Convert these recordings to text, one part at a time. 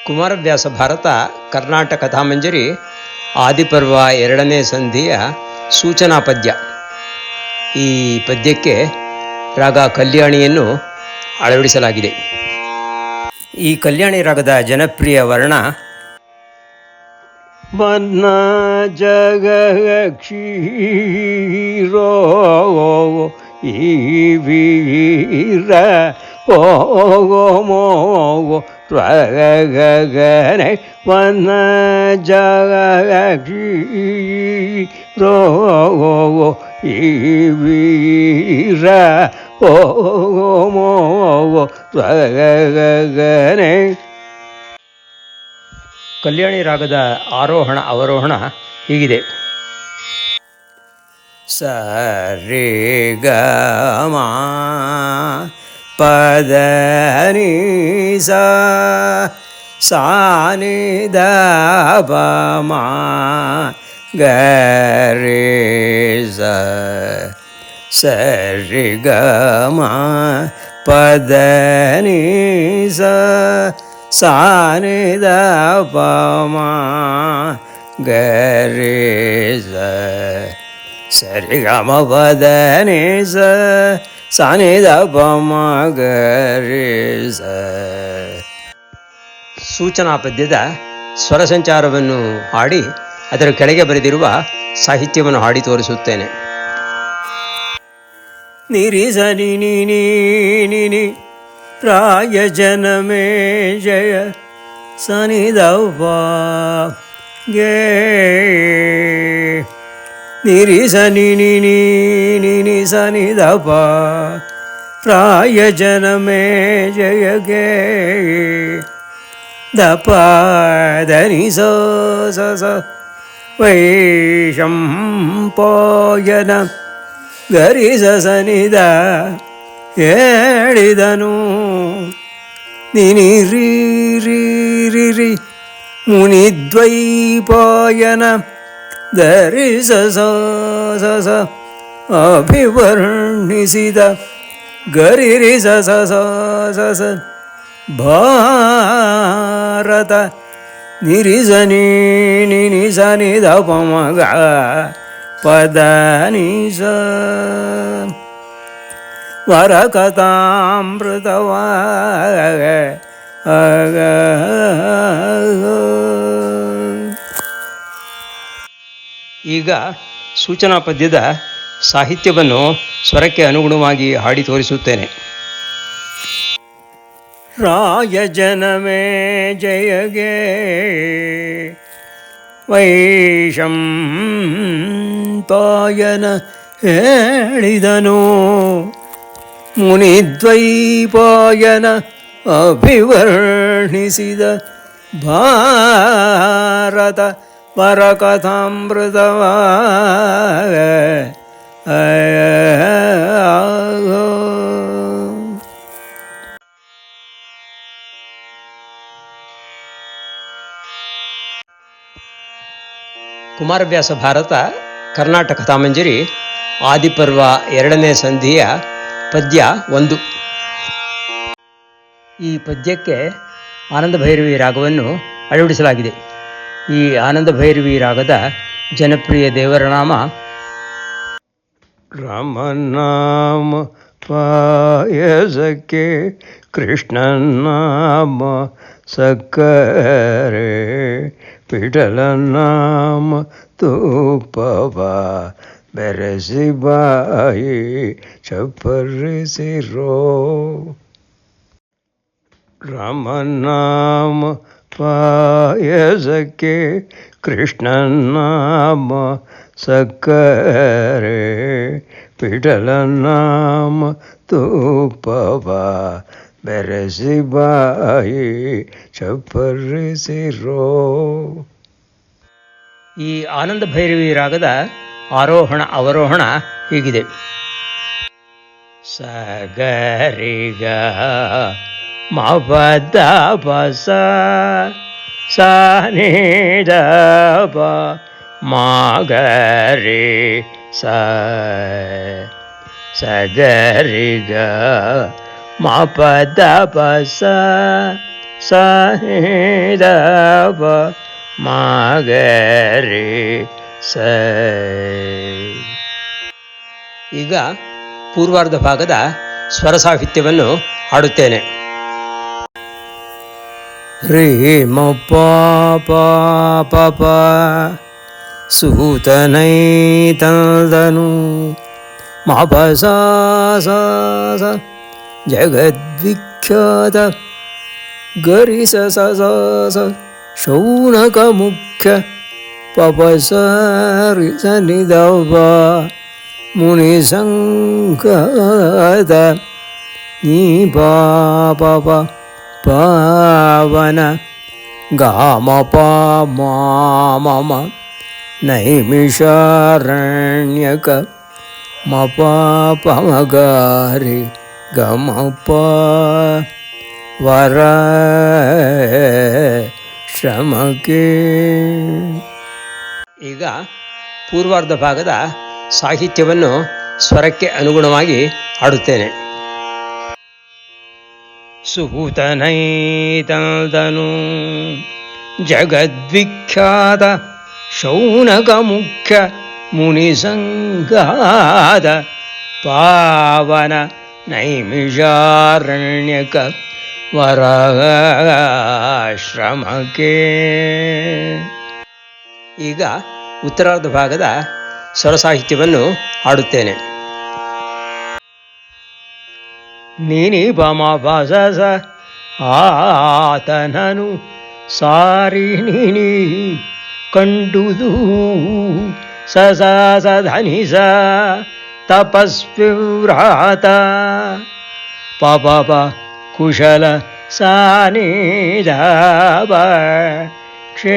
ಕುಮಾರವ್ಯಾಸ ಭಾರತ ಕರ್ನಾಟಕ ಕಥಾಮಂಜರಿ ಆದಿಪರ್ವ 2ನೇ ಸಂಧಿಯ ಸೂಚನಾ ಪದ್ಯ. ಈ ಪದ್ಯಕ್ಕೆ ರಾಗ ಕಲ್ಯಾಣಿಯನ್ನು ಅಳವಡಿಸಲಾಗಿದೆ. ಈ ಕಲ್ಯಾಣಿ ರಾಗದ ಜನಪ್ರಿಯ ವರ್ಣ ಮನ್ನ ಜಗ ಕ್ಷೀರೋ ಈ ವೀರ ಓ ಮೋಗೋ ಗಗನೆ ಮನ್ನ ಜಗ ಕ್ಷೀರೋ ಈ ವೀರ ಓ ಮೋಗೋ ಗಗನೆ. ಕಲ್ಯಾಣಿ ರಾಗದ ಆರೋಹಣ ಅವರೋಹಣ ಹೀಗಿದೆ. ಸ ರೇ ಗ ಮ ಪದ ನಿ ಸ ಸಾ ನಿ ದ ಪ ಮ ಗ ರೇ ಸ ರೇ ಗ ಮ ಪದ ನಿ ಸ ಸಾ ನಿ ದ ಪ ಮ ಗ ರೇ ಸರಿ ಗ ಮ ಪದ ನಿ ಸ ಸಾ ನಿ ದ ಪ ಮ ಗ ರೇ ಸ. ಸೂಚನಾ ಪದ್ಯದ ಸ್ವರ ಸಂಚಾರವನ್ನು ಹಾಡಿ ಅದರ ಕೆಳಗೆ ಬರೆದಿರುವ ಸಾಹಿತ್ಯವನ್ನು ಹಾಡಿ ತೋರಿಸುತ್ತೇನೆ. ನಿರಿ ಸ ನಿ ನಿ ನಿ ನಿ ನಿ ರಾಯ ಜನಮೇ ಜಯ ಸನಿ ದವ ಗೆ ನಿರಿ ಸ ನಿ ನಿ ನಿ ನಿ ನಿ ಸನಿ ದವ ರಾಯ ಜನಮೇ ಜಯ ಗೆ ದಪ ಧನಿ ಸ ಸ ಸ ವೈಶಂಪೋಯನ ಗರಿ ಸ ಸನಿದ ಹೇಳಿದನು ನಿನಿ ರೀ ರೀ ರಿ ರಿ ಮುನಿದ್ವೈಪಾಯನ ಧರಿ ಸ ಸ ಸ ಸ ಅಭಿವರ್ಣಿಸಿದ ಗರಿ ರಿ ಸ ಸ ಸ ಸ ಸ ಭಾರತ ನಿರಿ ಸ ನಿ ನಿ ನಿ ಸ ನಿ ದ ಪ ಮ ಗ ಪದ ನಿ ಸ ವರಕಥಾಮೃತವ. ಈಗ ಸೂಚನಾ ಪದ್ಯದ ಸಾಹಿತ್ಯವನ್ನು ಸ್ವರಕ್ಕೆ ಅನುಗುಣವಾಗಿ ಹಾಡಿ ತೋರಿಸುತ್ತೇನೆ. ರಾಯ ಜನಮೇ ಜಯಗೆ ವೈಶಂಪಾಯನ ಹೇಳಿದನು ಮುನಿದ್ವೈಪಾಯನ ಅಭಿವರ್ಣಿಸಿದ ಭಾರತ ವರಕಥಾಮೃತವ. ಕುಮಾರವ್ಯಾಸ ಭಾರತ ಕರ್ನಾಟಕ ಕಥಾಮಂಜರಿ ಆದಿಪರ್ವ 2ನೇ ಸಂಧಿಯ ಪದ್ಯ 1. ಈ ಪದ್ಯಕ್ಕೆ ಆನಂದ ಭೈರವಿ ರಾಗವನ್ನು ಅಳವಡಿಸಲಾಗಿದೆ. ಈ ಆನಂದ ಭೈರವಿ ರಾಗದ ಜನಪ್ರಿಯ ದೇವರ ನಾಮ ರಾಮನಾಮ ಪಾಯಸಕ್ಕೆ ಕೃಷ್ಣನಾಮ ಸಕ್ಕರೆ ವಿಠಲನಾಮ ತುಪ್ಪವ ಬೆರೆಸಿ ಬಾಯಿ ಚಪ್ಪರಿಸಿರೋ. ರಾಮನಾಮ ಪಾಯಸಕ್ಕೆ ಕೃಷ್ಣನಾಮ ಸಕ್ಕರೆ ವಿಠಲನಾಮ ತುಪ್ಪವ ಬೆರೆಸಿ ಬಾಯಿ ಚಪ್ಪರಿಸಿರೋ. ಈ ಆನಂದ ಭೈರವಿ ರಾಗದ ಆರೋಹಣ ಅವರೋಹಣ ಹೀಗಿದೆ. ಸ ಗ ರಿ ಗ ಮ ಪ ದ ಪ ಸ ಸಾ ನಿ ದ ಪ ಮ ಗ ರೇ ಸ ಸ ಗ ರಿ ಗ ಮ ಪ ದ ಪ ಸ ಸನಿದಪ ಮಗರಿ ಸ. ಈಗ ಪೂರ್ವಾರ್ಧ ಭಾಗದ ಸ್ವರ ಸಾಹಿತ್ಯವನ್ನು ಹಾಡುತ್ತೇನೆ. ರೀ ಮ ಪ ಪ ಪ ಪ ಸೂತನೈತಲ್ದನು ಮ ಪ ಸ ಸ ಸ ಜಗದ್ವಿಖ್ಯಾತ ಗರಿ ಸ ಸ ಸ ಸ ಶೌನಕ ಮುಖ್ಯ ಪ ಪ ಸ ರಿ ಸ ನಿ ದ ಪ ಮುನಿ ಸಂಗದ ನೀ ಪ ಪ ಪ ಪಾವನ ಗಾಮ ಪ ಮಾಮ ನೈಮಿಷಾರಣ್ಯಕ ಮ ಪ ಪ ಮಗಾರಿ ಗಮ ಪ ವರ ಶ್ರಮಕ್ಕೆ. ಈಗ ಪೂರ್ವಾರ್ಧ ಭಾಗದ ಸಾಹಿತ್ಯವನ್ನು ಸ್ವರಕ್ಕೆ ಅನುಗುಣವಾಗಿ ಹಾಡುತ್ತೇನೆ. ಸೂತನೈತಲ್ದನು ಜಗದ್ವಿಖ್ಯಾತ ಶೌನಕ ಮುಖ್ಯ ಮುನಿಸಂಗಾದ ಪಾವನ ನೈಮಿಷಾರಣ್ಯಕ ವರಾಶ್ರಮಕ್ಕೆ. ಈಗ ಉತ್ತರಾರ್ಧ ಭಾಗದ ಸ್ವರ ಸಾಹಿತ್ಯವನ್ನು ಹಾಡುತ್ತೇನೆ. ನೀನಿ ಪಮ ಪಸ ಸ ಆತನನು ಸಾರಿ ನೀನಿ ಕಂಡುದು ಸ ಸ ಸ ಧನಿ ಸ ತಪಸ್ವಿವ್ರಾತ ಪ ಪ ಪ ಕುಶಲ ಸಾನಿಧಾವ ಕ್ಷೇಮ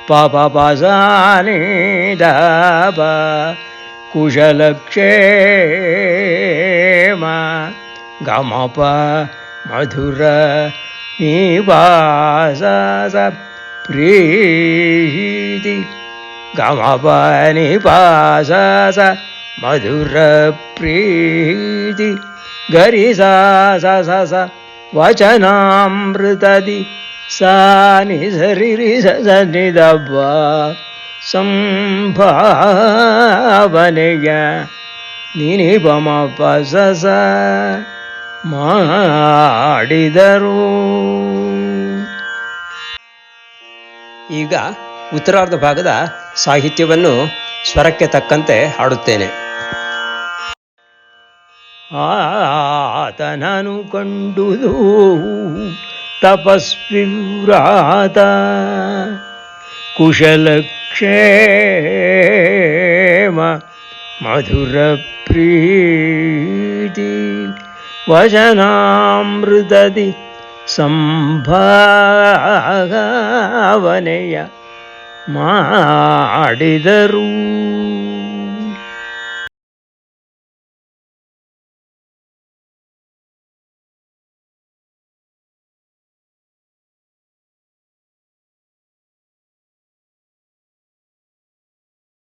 ಪ ಪ ಪ ಸಾನಿಧಾವ ಕುಶಲಕ್ಷೇಮ ಗಮ ಪ ಮಧುರ ನಿವಾಸ ಪ್ರೀತಿ ಗಮ ಪ ನಿವಾಸ ಮಧುರ ಪ್ರೀತಿ ಗರಿ ಸ ಸ ಸ ಸ ವಚನಾಮೃತದಿ ಸಾನಿ ಸರಿ ರಿ ಸ ಸ ನಿ ದ ಪ ಸಂಭಾವನೆಯ ನೀನಿ ಪಮ ಪ ಸ ಸ ಮಾಡಿದರು. ಈಗ ಉತ್ತರಾರ್ಧ ಭಾಗದ ಸಾಹಿತ್ಯವನ್ನು ಸ್ವರಕ್ಕೆ ತಕ್ಕಂತೆ ಹಾಡುತ್ತೇನೆ. ಆತನನು ಕಂಡುದು ತಪಸ್ವಿವ್ರಾತ ಕುಶಲಕ್ಷೇಮ ಮಧುರ ಪ್ರೀತಿ ವಚನಾಮೃತದಿ ಸಂಭಾವನೆಯ ಮಾಡಿದರು.